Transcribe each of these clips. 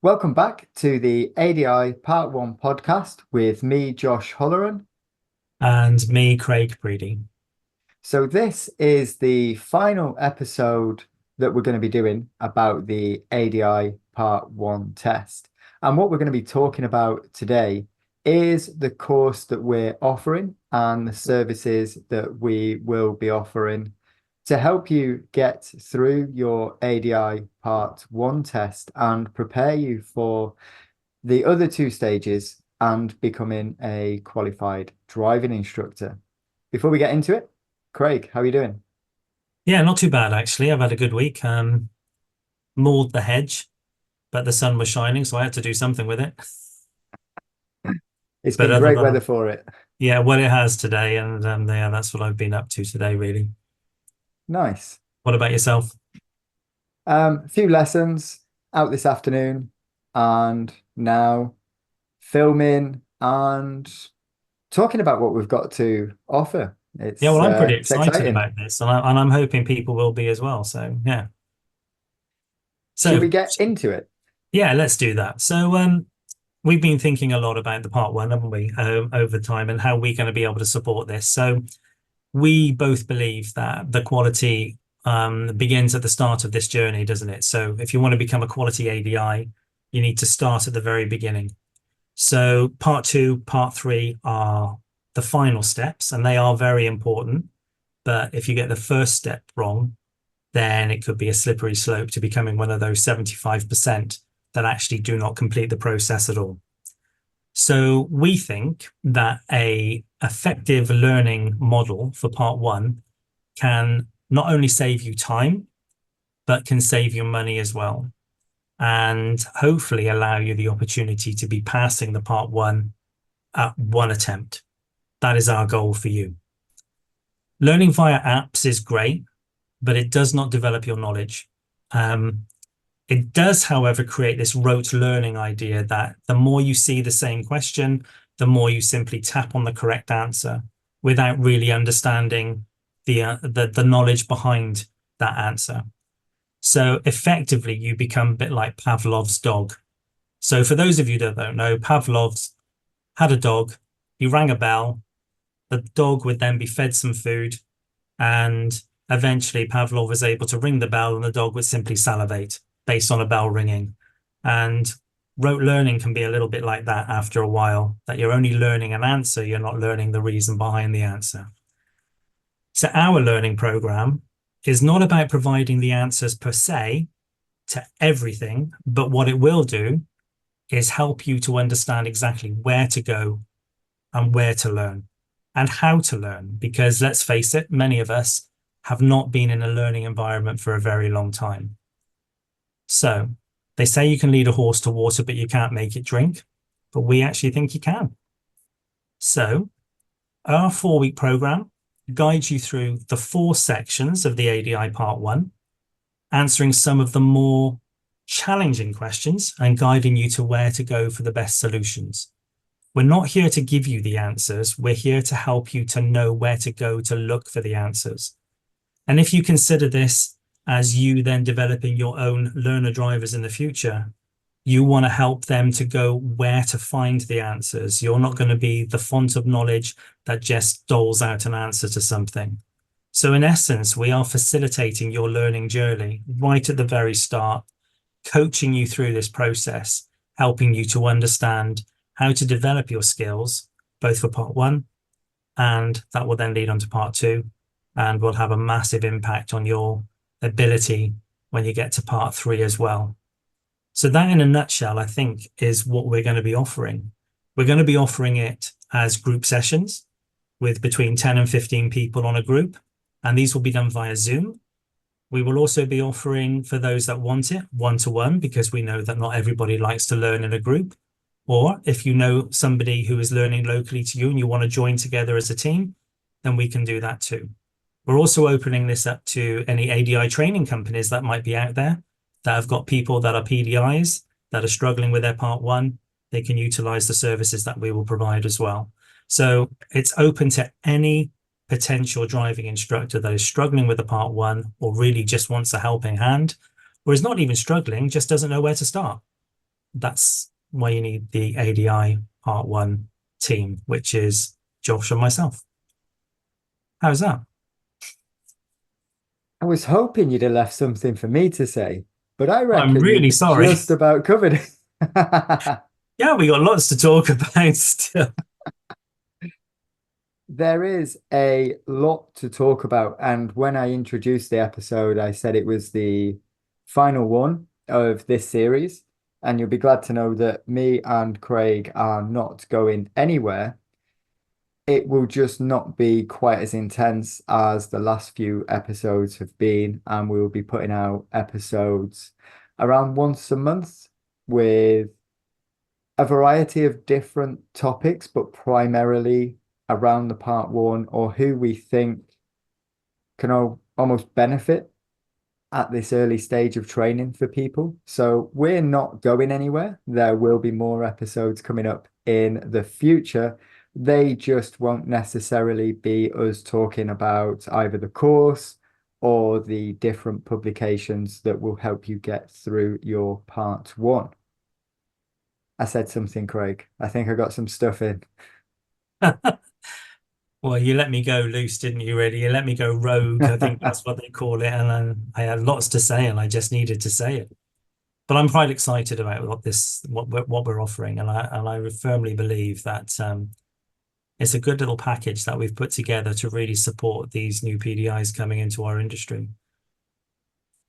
Welcome back to the ADI Part 1 podcast with me, Josh Holleran. And me, Craig Breedy. So this is the final episode that we're going to be doing about the ADI Part 1 test. And what we're going to be talking about today is the course that we're offering and the services that we will be offering to help you get through your ADI Part 1 test and prepare you for the other two stages and becoming a qualified driving instructor. Before we get into it, Craig, how are you doing? Yeah, not too bad actually. I've had a good week. Mowed the hedge, but the sun was shining, so I had to do something with it. It's But been other great weather than for it. yeah, well, it has today, and yeah, that's what I've been up to today, really. Nice. What about yourself? A few lessons out this afternoon and now filming and talking about what we've got to offer. Yeah, well, I'm pretty It's excited exciting. about this, and I'm hoping people will be as well. So yeah. Should So we get into it? yeah, let's do that. So we've been thinking a lot about the part one, haven't we, over time, and how we're going to be able to support this. So we both believe that the quality begins at the start of this journey, doesn't it? So if you want to become a quality ADI, you need to start at the very beginning. So part two, part three are the final steps, and they are very important. But if you get the first step wrong, then it could be a slippery slope to becoming one of those 75% that actually do not complete the process at all. So we think that a effective learning model for part one can not only save you time, but can save you money as well. And hopefully allow you the opportunity to be passing the part one at one attempt. That is our goal for you. Learning via apps is great, but it does not develop your knowledge. It does, however, create this rote learning idea that the more you see the same question, the more you simply tap on the correct answer without really understanding the knowledge behind that answer. So effectively, you become a bit like Pavlov's dog. So for those of you that don't know, Pavlov's had a dog. He rang a bell. The dog would then be fed some food, and eventually Pavlov was able to ring the bell and the dog would simply salivate based on a bell ringing. And rote learning can be a little bit like that after a while, that you're only learning an answer, you're not learning the reason behind the answer. So our learning program is not about providing the answers per se to everything, but what it will do is help you to understand exactly where to go and where to learn and how to learn. Because let's face it, many of us have not been in a learning environment for a very long time. So they say you can lead a horse to water, but you can't make it drink. But we actually think you can. So our 4-week program guides you through the 4 sections of the ADI Part 1, answering some of the more challenging questions and guiding you to where to go for the best solutions. We're not here to give you the answers. We're here to help you to know where to go to look for the answers. And if you consider this as you then developing your own learner drivers in the future, you want to help them to go where to find the answers. You're not going to be the font of knowledge that just doles out an answer to something. So in essence, we are facilitating your learning journey right at the very start, coaching you through this process, helping you to understand how to develop your skills, both for part one, and that will then lead on to part two, and will have a massive impact on your ability when you get to part three as well. So that in a nutshell, I think, is what we're going to be offering. We're going to be offering it as group sessions with between 10 and 15 people on a group, and these will be done via Zoom. We will also be offering, for those that want it, one-to-one, because we know that not everybody likes to learn in a group. Or if you know somebody who is learning locally to you and you want to join together as a team, then we can do that too. We're also opening this up to any ADI training companies that might be out there that have got people that are PDIs that are struggling with their part one. They can utilize the services that we will provide as well. So it's open to any potential driving instructor that is struggling with the part one or really just wants a helping hand, or is not even struggling, just doesn't know where to start. that's why you need the ADI Part 1 team, which is Josh and myself. How's that? I was hoping you'd have left something for me to say, but I I'm reckon really you've sorry. just about covered it. Yeah, we got lots to talk about still. There is a lot to talk about, and when I introduced the episode, I said it was the final one of this series, and you'll be glad to know that me and Craig are not going anywhere. It will just not be quite as intense as the last few episodes have been, and we will be putting out episodes around once a month with a variety of different topics, but primarily around the part one or who we think can almost benefit at this early stage of training for people. So we're not going anywhere. There will be more episodes coming up in the future. They just won't necessarily be us talking about either the course or the different publications that will help you get through your part one. I said something, Craig. I think I got some stuff in. Well, you let me go loose, didn't you, really? You let me go rogue. I think that's what they call it. And I had lots to say, and I just needed to say it. But I'm quite excited about what we're offering, and I firmly believe that it's a good little package that we've put together to really support these new PDIs coming into our industry.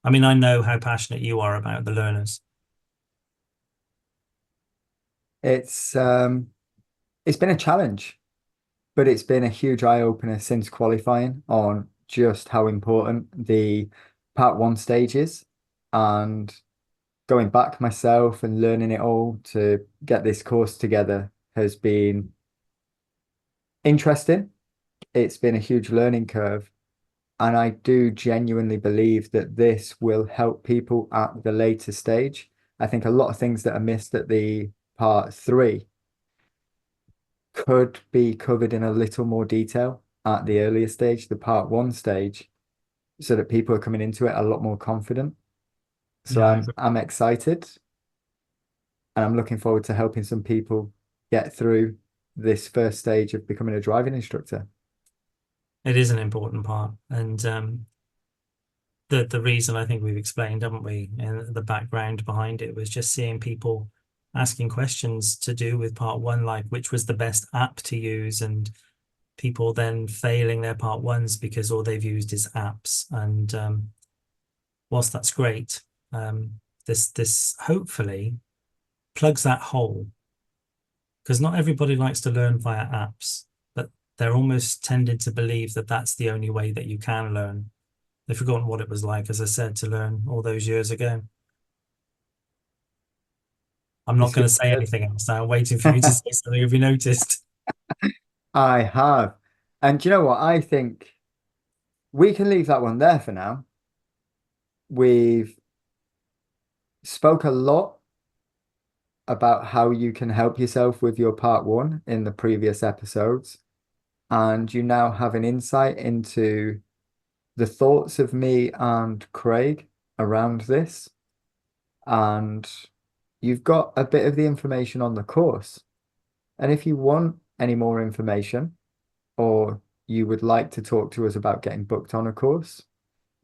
I mean, I know how passionate you are about the learners. It's been a challenge, but it's been a huge eye opener since qualifying on just how important the part one stage is, and going back myself and learning it all to get this course together has been interesting. It's been a huge learning curve. And I do genuinely believe that this will help people at the later stage. I think a lot of things that are missed at the part three could be covered in a little more detail at the earlier stage, the part one stage, so that people are coming into it a lot more confident. So Yeah, I'm excited, and I'm looking forward to helping some people get through this first stage of becoming a driving instructor. it is an important part, and the reason I think we've explained, haven't we, and the background behind it was just seeing people asking questions to do with part one, like which was the best app to use, and people then failing their part ones because all they've used is apps. And whilst that's great, this hopefully plugs that hole, because not everybody likes to learn via apps, but they're almost tended to believe that that's the only way that you can learn. They've forgotten what it was like, as I said, to learn all those years ago. I'm not It's going good. to say anything else now. I'm waiting for you to say something. Have you noticed? I have. And do you know what? I think we can leave that one there for now. We've spoke a lot about how you can help yourself with your part one in the previous episodes, and you now have an insight into the thoughts of me and Craig around this, and you've got a bit of the information on the course. And if you want any more information, or you would like to talk to us about getting booked on a course,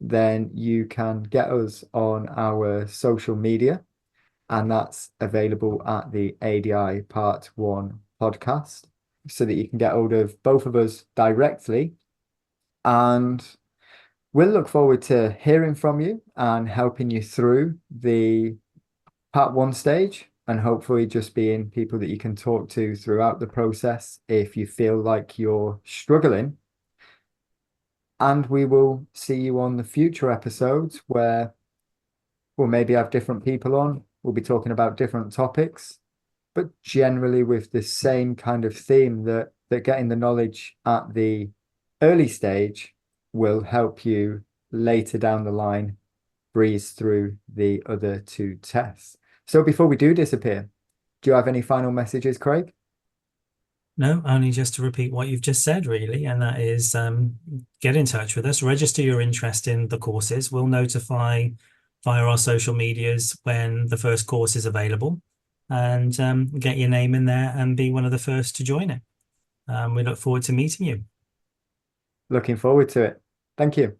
then you can get us on our social media, and that's available at the ADI Part 1 podcast, so that you can get hold of both of us directly. And we'll look forward to hearing from you and helping you through the part one stage, and hopefully just being people that you can talk to throughout the process if you feel like you're struggling. And we will see you on the future episodes where we'll maybe have different people on. We'll be talking about different topics, but generally with the same kind of theme, that getting the knowledge at the early stage will help you later down the line breeze through the other two tests. So before we do disappear, do you have any final messages, Craig? No, only just to repeat what you've just said, really, and that is get in touch with us, register your interest in the courses. We'll notify via our social medias when the first course is available. and get your name in there and be one of the first to join it. We look forward to meeting you. Looking forward to it. Thank you.